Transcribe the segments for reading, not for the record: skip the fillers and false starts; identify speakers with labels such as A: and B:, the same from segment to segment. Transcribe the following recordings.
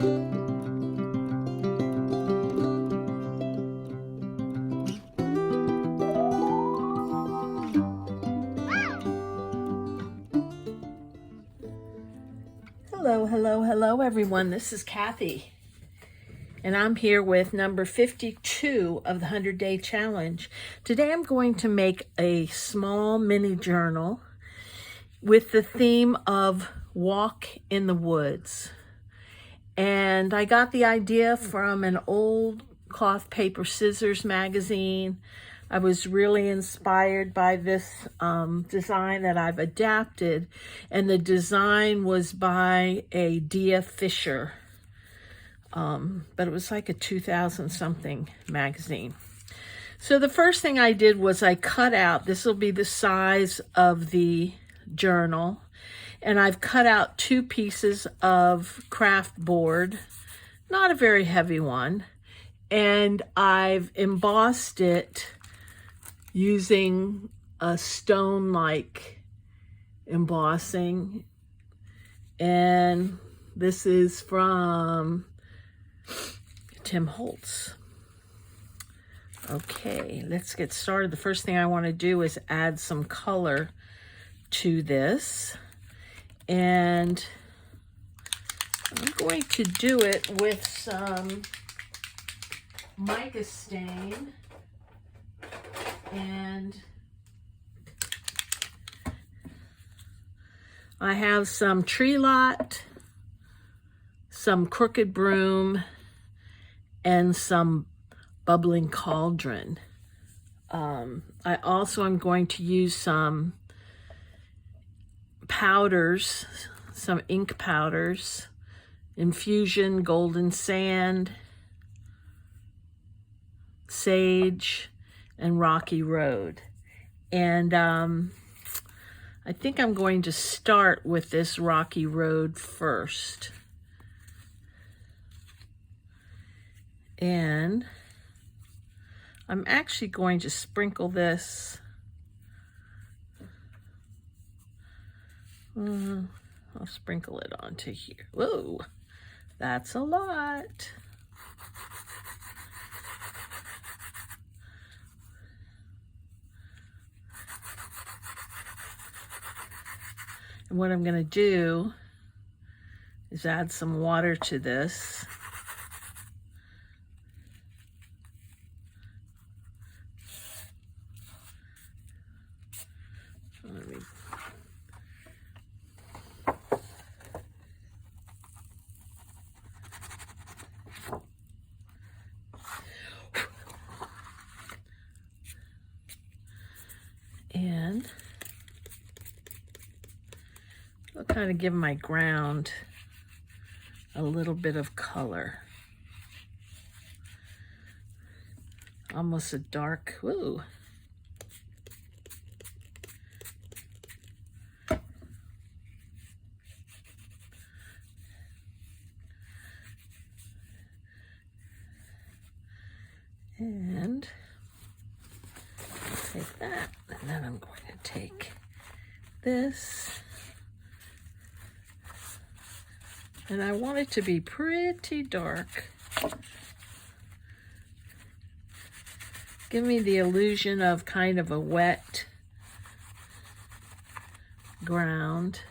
A: Hello, hello, hello everyone. This is Kathy, and I'm here with number 52 of the 100-Day Challenge. Today I'm going to make a small mini journal with the theme of walk in the woods. And I got the idea from an old cloth paper scissors magazine. I was really inspired by this design that I've adapted, and the design was by a Dia Fisher, but it was like a 2000 something magazine. So the first thing I did was I cut out, this will be the size of the journal, and I've cut out 2 pieces of craft board, not a very heavy one, and I've embossed it using a stone-like embossing. And this is from Tim Holtz. Okay, let's get started. The first thing I want to do is add some color to this. And I'm going to do it with some mica stain. And I have some Tree Lot, some Crooked Broom, and some Bubbling Cauldron. I also am going to use some powders, some ink powders, Infusion, Golden Sand, Sage, and Rocky Road. And I think I'm going to start with this Rocky Road first. And I'm actually going to sprinkle this. I'll sprinkle it onto here. Whoa, that's a lot. And what I'm going to do is add some water to this. And I'll kind of give my ground a little bit of color. Almost a dark, ooh. And take that, and then I'm going to take this. And I want it to be pretty dark. Give me the illusion of kind of a wet ground.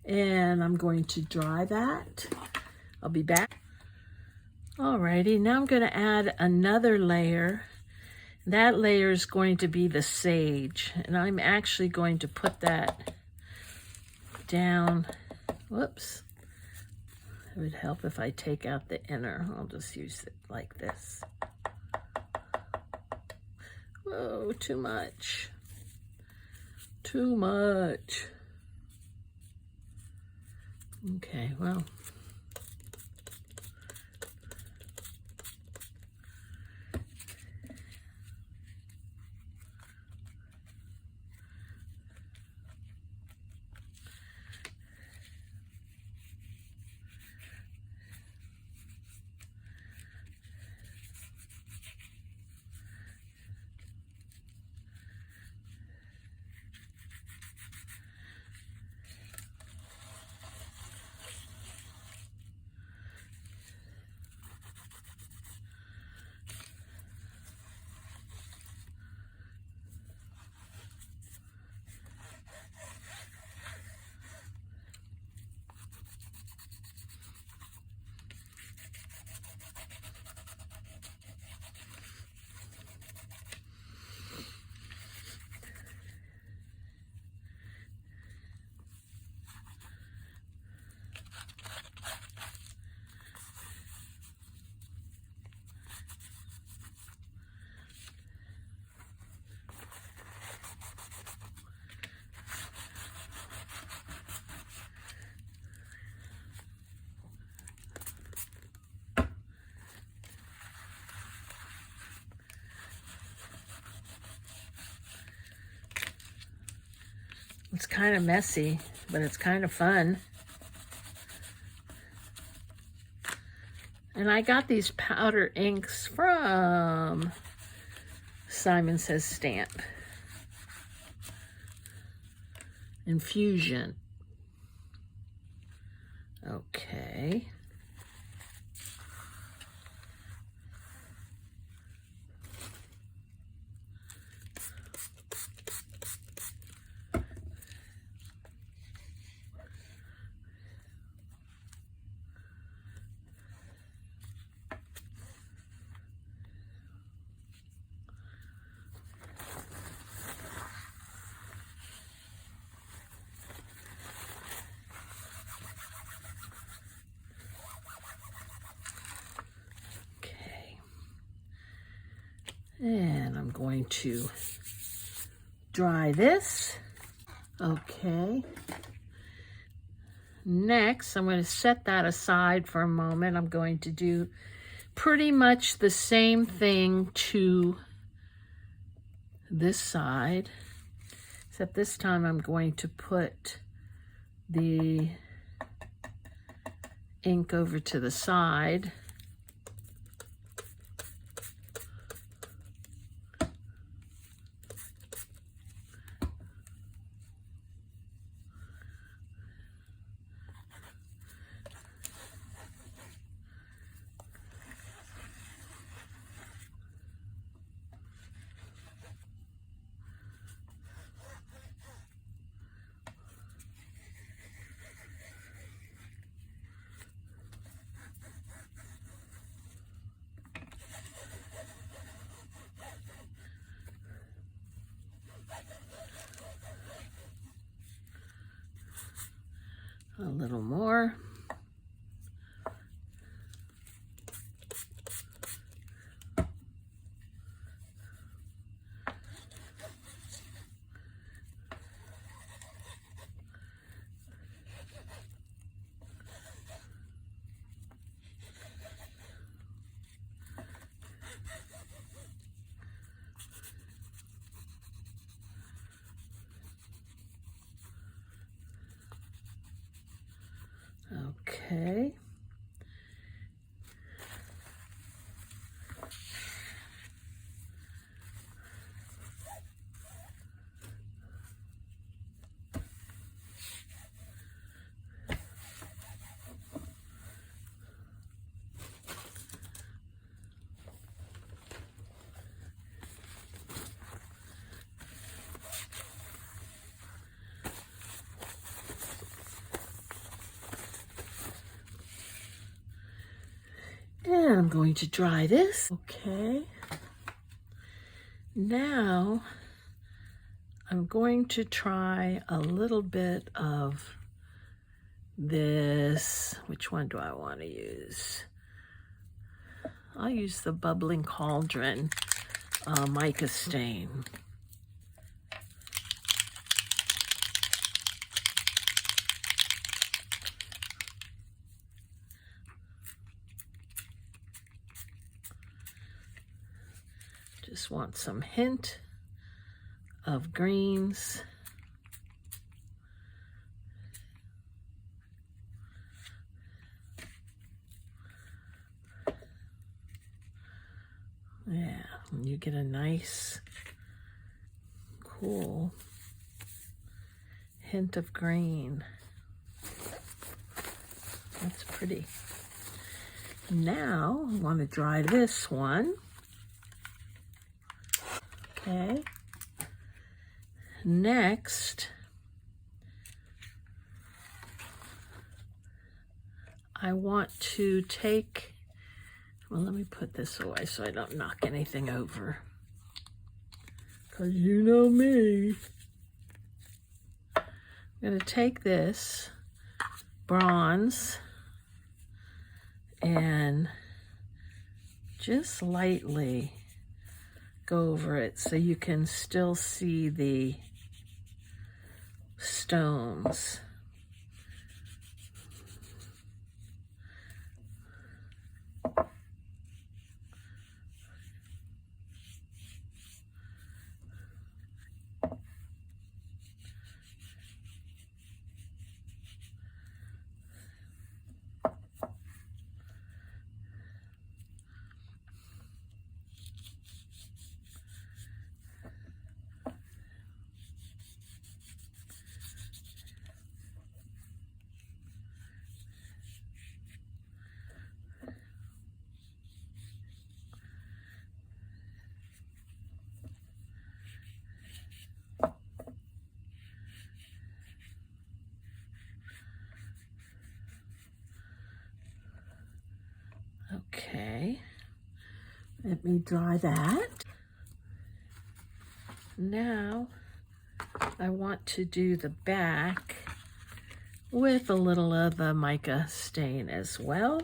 A: And I'm going to dry that. I'll be back. Alrighty, now I'm going to add another layer. That layer is going to be the sage, and I'm actually going to put that down. Whoops. It would help if I take out the inner. I'll just use it like this. Whoa, too much. Too much. Okay, well. It's kind of messy, but it's kind of fun. And I got these powder inks from Simon Says Stamp. Infusion. Okay. And I'm going to dry this. Okay. Next, I'm going to set that aside for a moment. I'm going to do pretty much the same thing to this side, except this time I'm going to put the ink over to the side. A little more. Okay. And I'm going to dry this. Okay. Now I'm going to try a little bit of this. Which one do I want to use? I'll use the Bubbling Cauldron mica stain. Just want some hint of greens. Yeah, and you get a nice, cool hint of green. That's pretty. Now I want to dry this one. Okay. Next, I want to take, well, let me put this away so I don't knock anything over. Because you know me. I'm going to take this bronze and just lightly go over it so you can still see the stones. Let me dry that. Now I want to do the back with a little of the mica stain as well.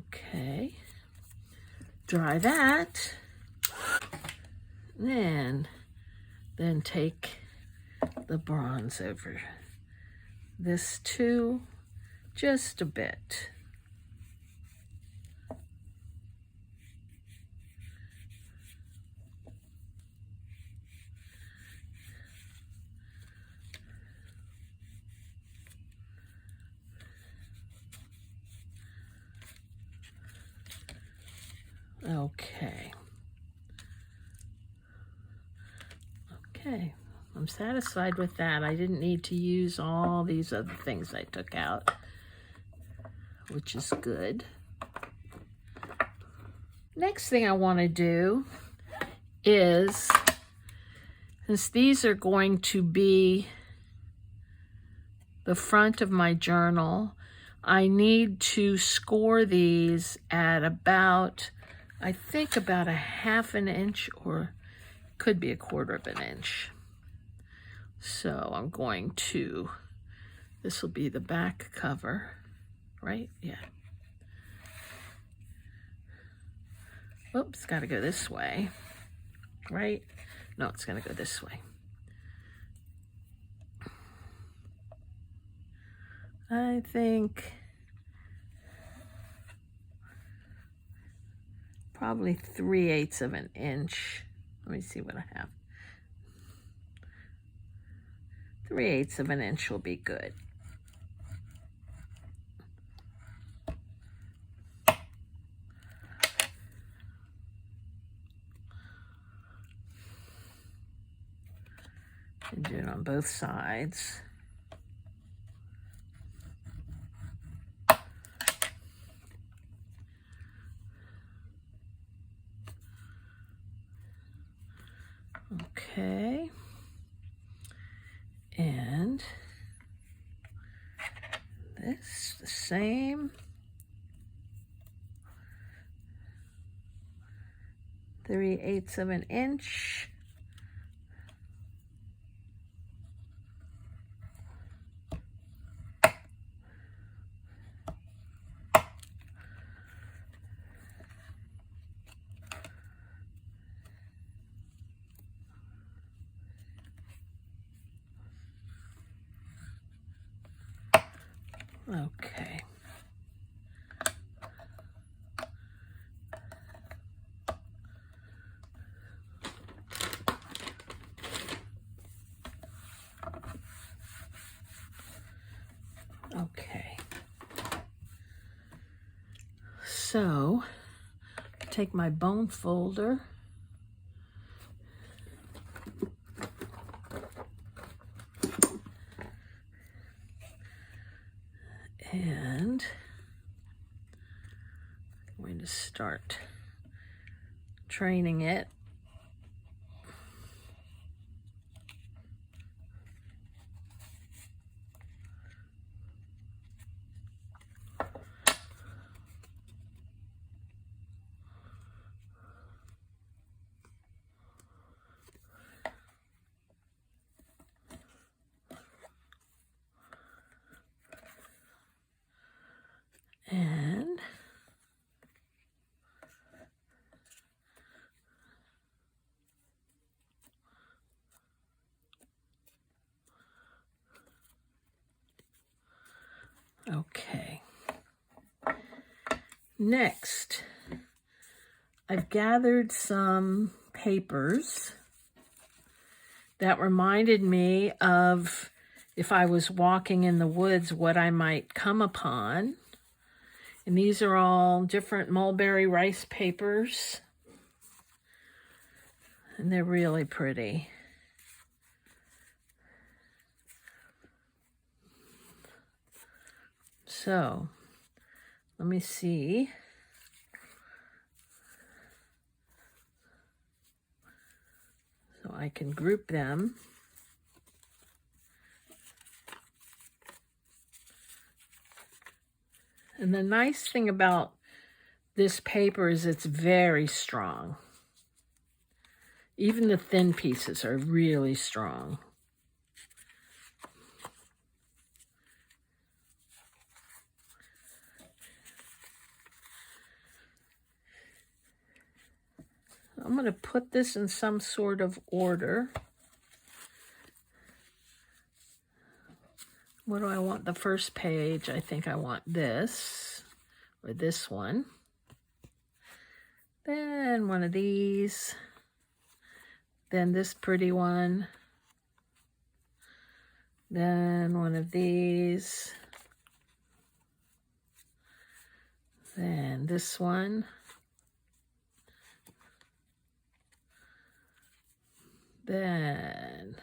A: Okay, dry that, and then take the bronze over this too, just a bit. Okay. Okay, I'm satisfied with that. I didn't need to use all these other things I took out, which is good. Next thing I want to do is, since these are going to be the front of my journal, I need to score these at about, I think about 1/2 inch, or could be 1/4 inch. So I'm going to, this will be the back cover, right? Yeah. Oops, gotta go this way, right? No, it's gonna go this way. I think probably 3/8 of an inch. Let me see what I have. 3/8 of an inch will be good. And do it on both sides. Okay. And this, the same. 3/8 of an inch. Okay. Okay. So, take my bone folder. And I'm going to start training it. And okay. Next, I've gathered some papers that reminded me of, if I was walking in the woods, what I might come upon. And these are all different mulberry rice papers. And they're really pretty. So, let me see. So I can group them. And the nice thing about this paper is it's very strong. Even the thin pieces are really strong. I'm going to put this in some sort of order. What do I want? The first page, I think I want this, or this one. Then one of these. Then this pretty one. Then one of these. Then this one. Then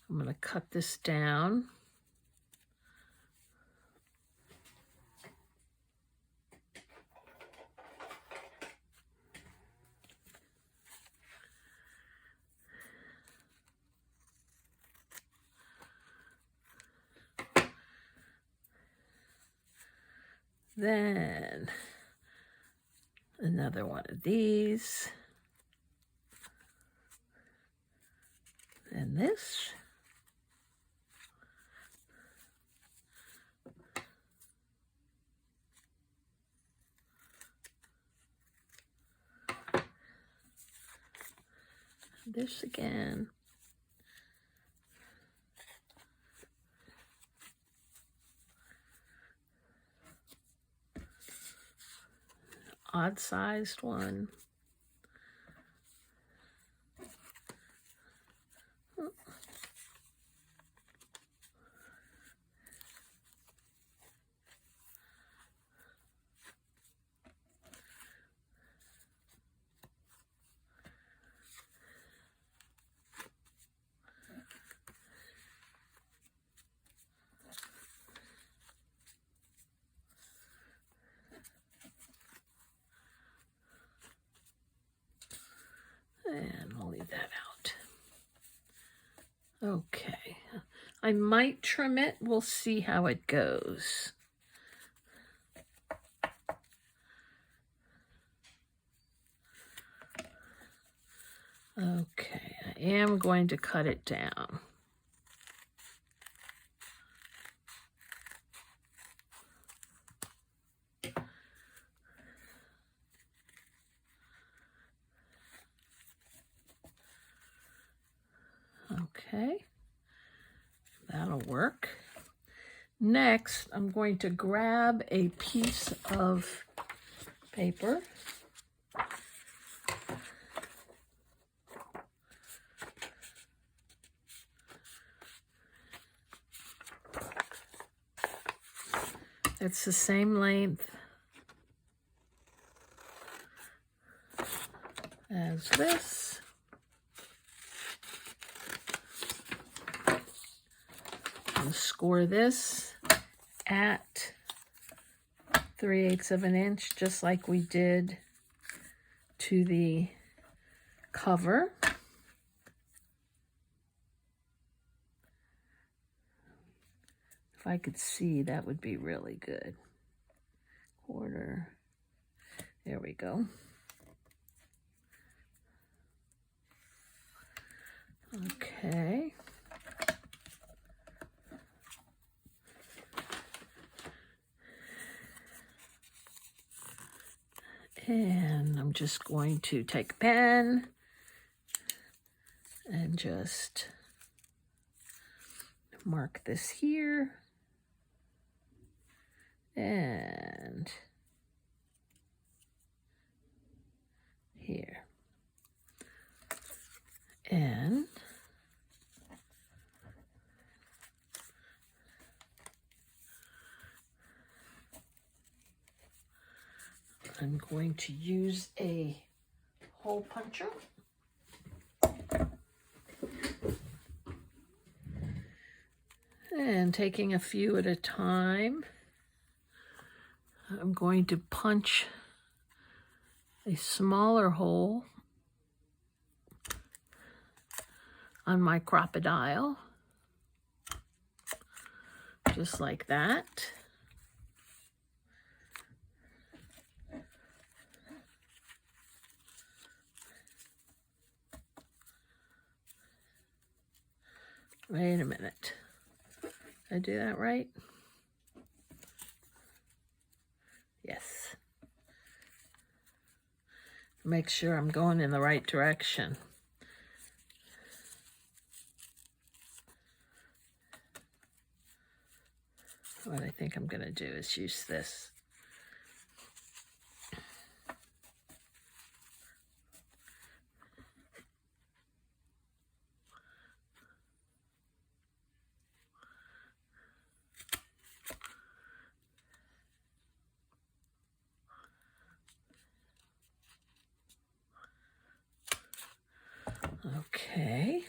A: I'm going to cut this down. Then another one of these. And this. This again. Odd-sized one. And we'll leave that out. Okay. I might trim it. We'll see how it goes. Okay, I am going to cut it down. Okay, that'll work. Next, I'm going to grab a piece of paper. It's the same length as this. I'll score this at 3/8 of an inch, just like we did to the cover. If I could see, that would be really good. Quarter. There we go. Okay. And I'm just going to take a pen and just mark this here. And here. And I'm going to use a hole puncher. And taking a few at a time, I'm going to punch a smaller hole on my crocodile, just like that. Wait a minute. Did I do that right? Yes. Make sure I'm going in the right direction. What I think I'm going to do is use this. Okay.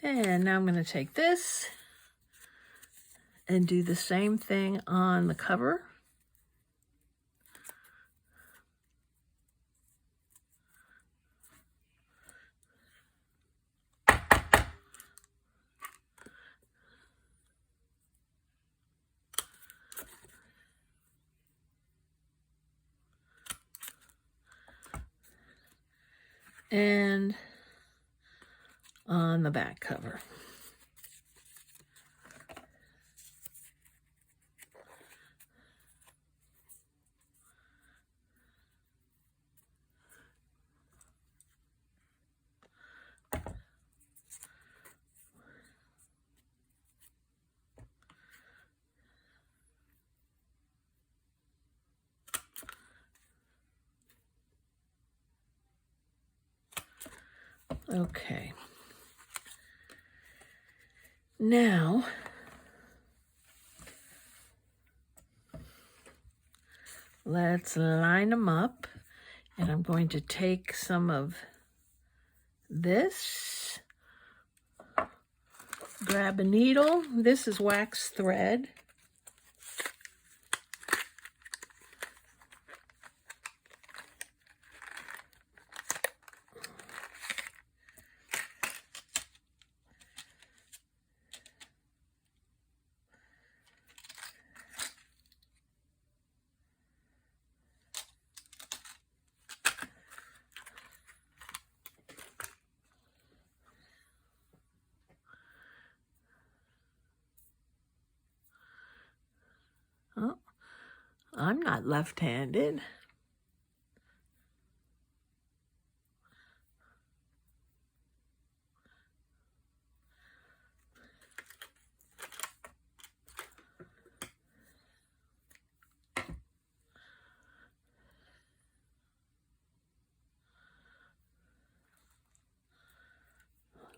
A: And now I'm going to take this and do the same thing on the cover. And on the back cover. Okay. Now, let's line them up, and I'm going to take some of this, grab a needle. This is wax thread. Oh, I'm not left-handed.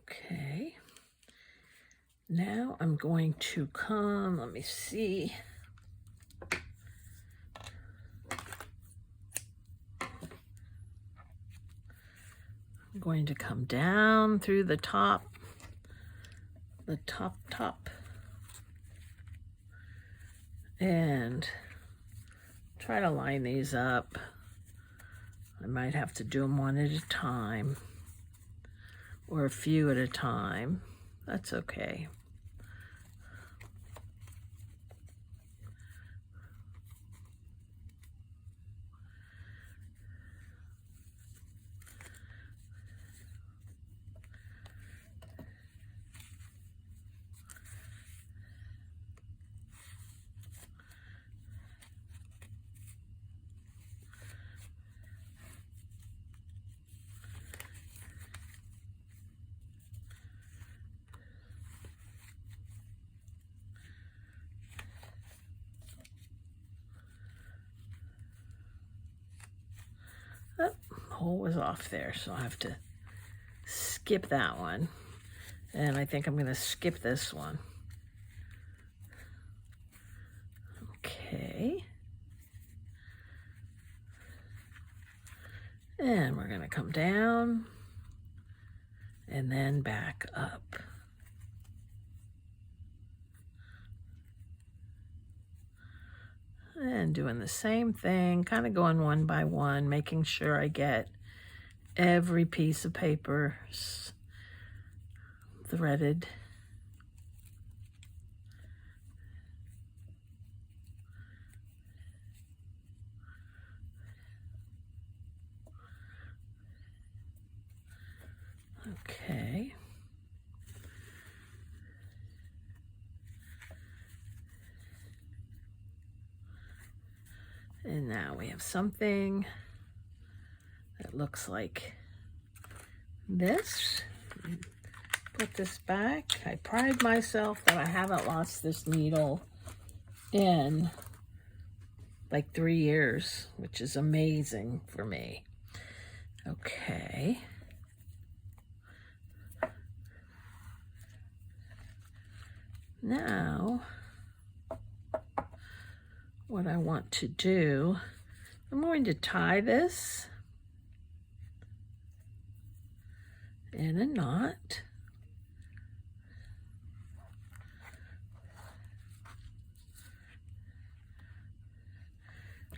A: Okay. Now I'm going to come, let me see. I'm going to come down through the top, and try to line these up. I might have to do them one at a time, or a few at a time. That's okay. Oh, hole was off there, so I have to skip that one. And I think I'm going to skip this one. come down and then back up. And doing the same thing, kind of going one by one, making sure I get every piece of paper threaded. Okay. And now we have something that looks like this. Put this back. I pride myself that I haven't lost this needle in like 3 years, which is amazing for me. Okay. Now, what I want to do, I'm going to tie this in a knot.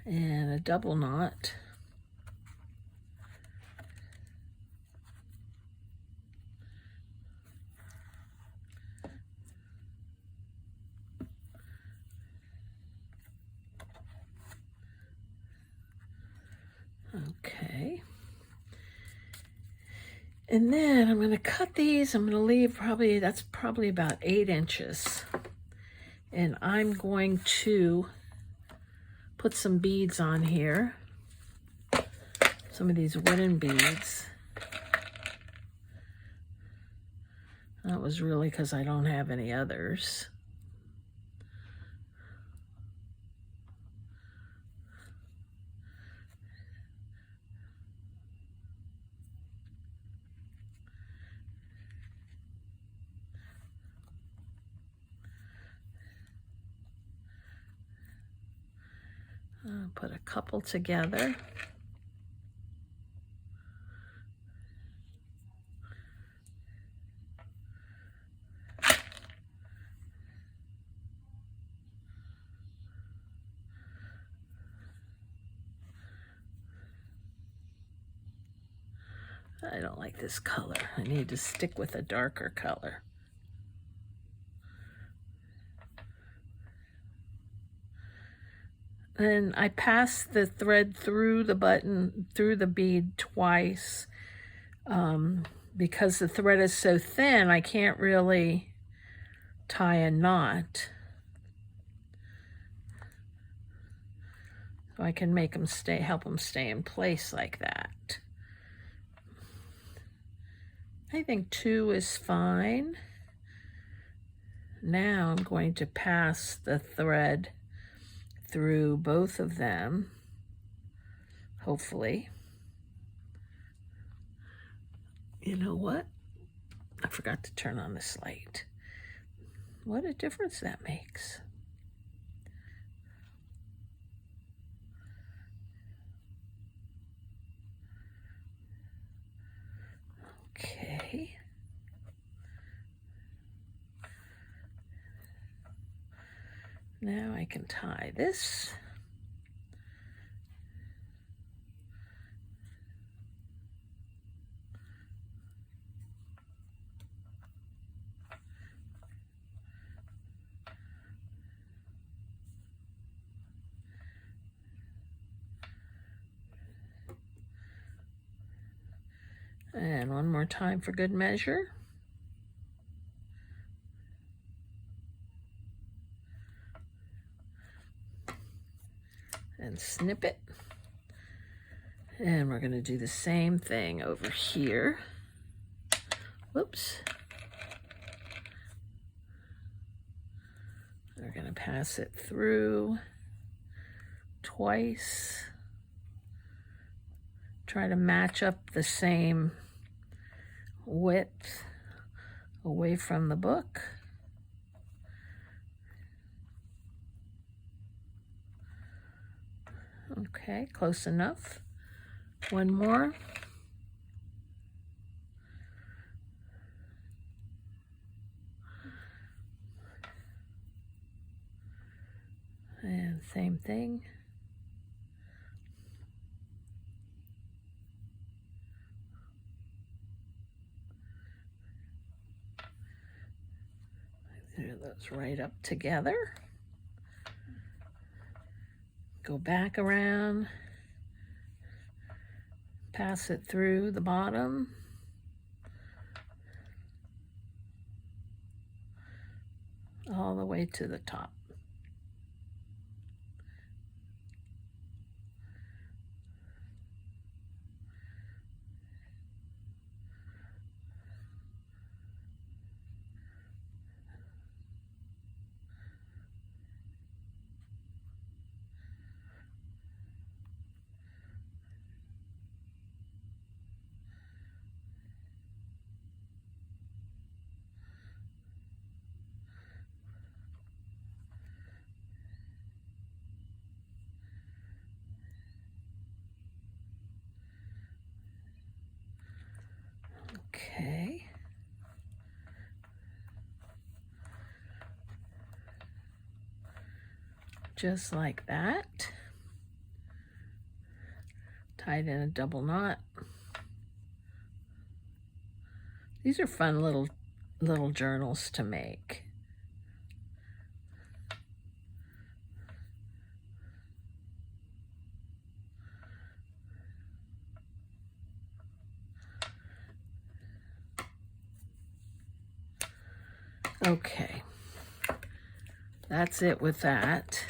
A: And a double knot. Okay. And then I'm going to cut these. I'm going to leave that's probably about 8 inches. And I'm going to put some beads on here. Some of these wooden beads. That was really because I don't have any others. I'll put a couple together. I don't like this color. I need to stick with a darker color. And I pass the thread through the button, through the bead twice. Because the thread is so thin, I can't really tie a knot. So I can make them help them stay in place like that. I think 2 is fine. Now I'm going to pass the thread through both of them, hopefully. You know what? I forgot to turn on this light. What a difference that makes. Okay. Now I can tie this. And one more time for good measure. And snip it. And we're going to do the same thing over here. Whoops. We're going to pass it through twice. Try to match up the same width away from the book. Okay, close enough. One more. And same thing. Glue those right up together. Go back around, pass it through the bottom. All the way to the top. Okay. Just like that. Tied in a double knot. These are fun little journals to make. Okay, that's it with that.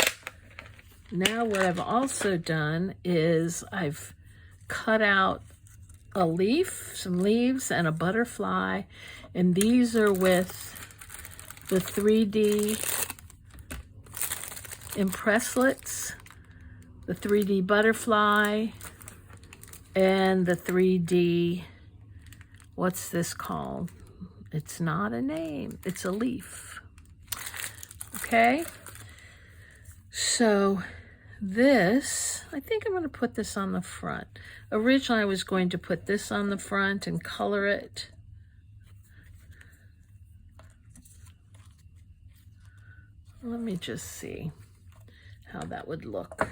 A: Now what I've also done is I've cut out a leaf, some leaves, and a butterfly, and these are with the 3D Impresslets, the 3D butterfly, and the 3D, what's this called? It's not a name, it's a leaf. Okay, so this, I think I'm going to put this on the front. Originally I was going to put this on the front and color it. Let me just see how that would look.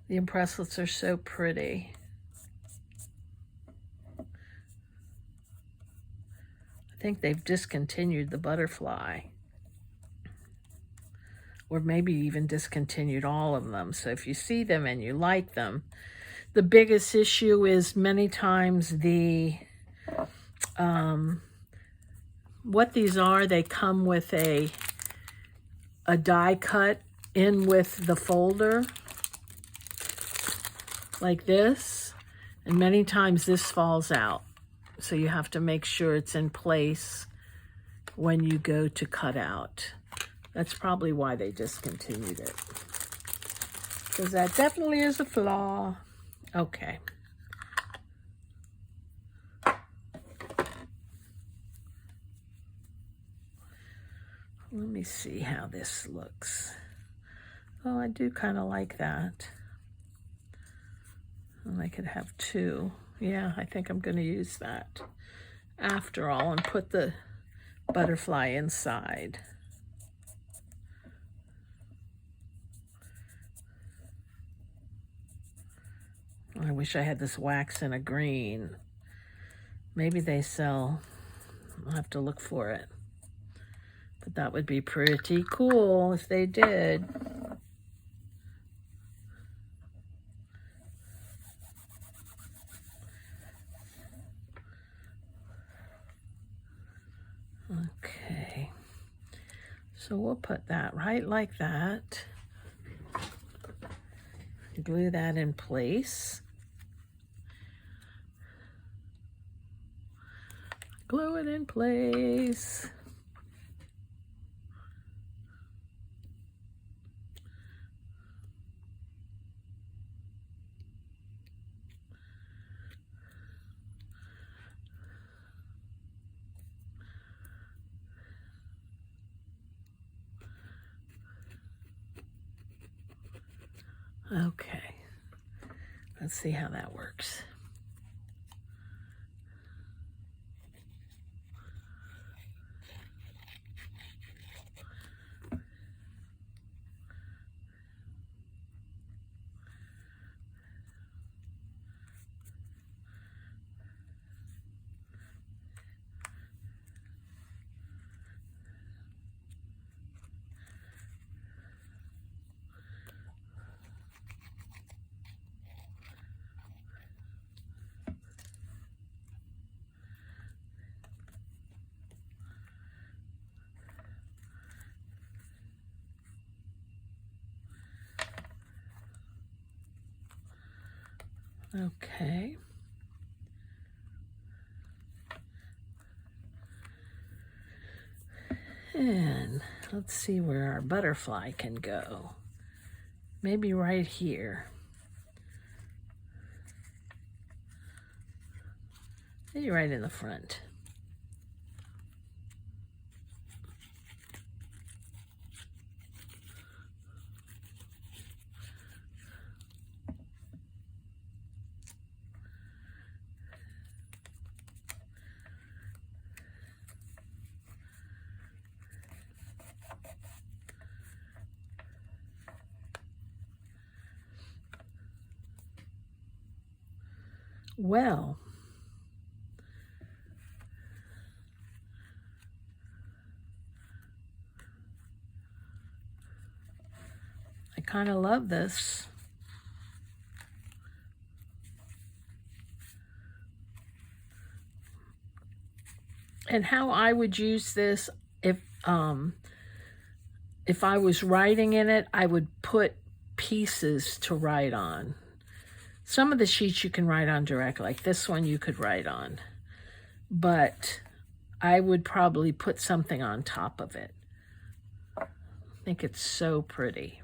A: The Impresslets are so pretty. I think they've discontinued the butterfly. Or maybe even discontinued all of them. So if you see them and you like them, the biggest issue is many times the, what these are, they come with a die cut in with the folder. Like this, and many times this falls out. So you have to make sure it's in place when you go to cut out. That's probably why they discontinued it. Because that definitely is a flaw. Okay. Let me see how this looks. Oh, I do kind of like that. And I could have two. Yeah, I think I'm going to use that after all and put the butterfly inside. I wish I had this wax in a green. Maybe they sell. I'll have to look for it. But that would be pretty cool if they did. Okay, so we'll put that right like that. Glue that in place. Glue it in place. Okay, let's see how that works. Okay. And let's see where our butterfly can go. Maybe right here. Maybe right in the front. Well, I kind of love this. And how I would use this, if I was writing in it, I would put pieces to write on. Some of the sheets you can write on direct, like this one you could write on. But I would probably put something on top of it. I think it's so pretty.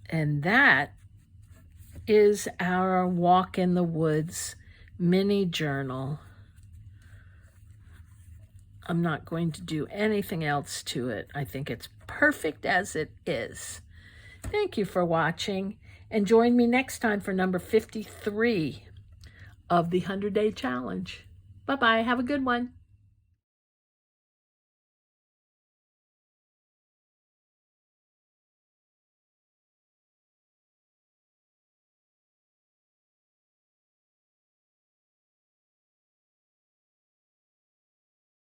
A: And that is our Walk in the Woods mini journal. I'm not going to do anything else to it. I think it's perfect as it is. Thank you for watching, and join me next time for number 53 of the 100 Day Challenge. Bye-bye. Have a good one.